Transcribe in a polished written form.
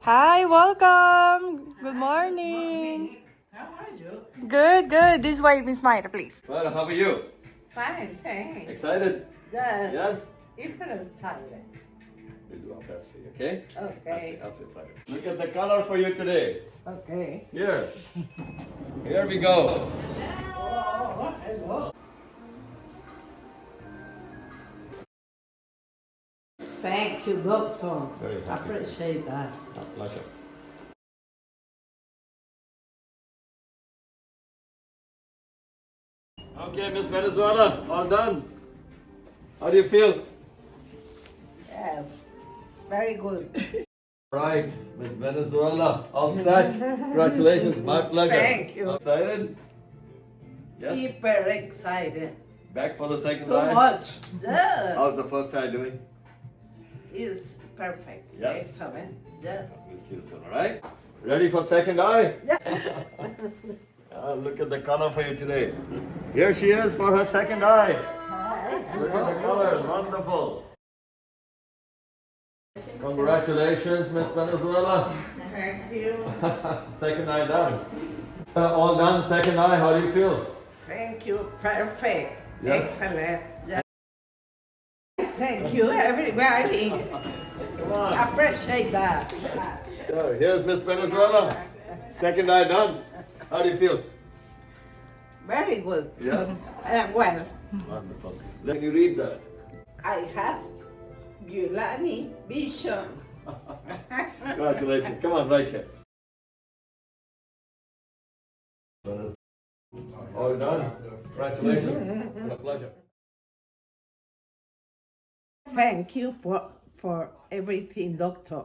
Hi, welcome. Good morning. How are you? Good, good. This way, Miss Mayra, please. Well, how are you? Fine, thanks. Excited? Yes? Excited. We'll do our best for you, okay? Okay. Absolute pleasure. Look at the color for you today. Okay. Here. Here we go. Oh, hello. Thank you, doctor. Very happy. Appreciate that. A pleasure. Okay, Miss Venezuela, all done. How do you feel? Yes. Very good. Right, Miss Venezuela, all set. Congratulations, my pleasure. Thank you. Excited? Yes? Hyper excited. Back for the second Too eye? much. Yeah. How's the first eye doing? It's perfect. Yes. Excellent. Yes. We'll see you soon, alright? Ready for second eye? Yeah. Look at the color for you today. Here she is for her second eye. Look at the colors, wonderful. Congratulations, Miss Venezuela. Thank you. Second eye done. All done, second eye, how do you feel? Thank you. Perfect. Yes. Excellent. Yeah. Thank you, everybody. Come on. Appreciate that. So, here's Miss Venezuela. Second eye done. How do you feel? Very good. Yes? Well, Wonderful. Let me read that. I have Gulani Vision. Congratulations. Come on, right here. All done. Congratulations. A pleasure. Thank you for everything, doctor.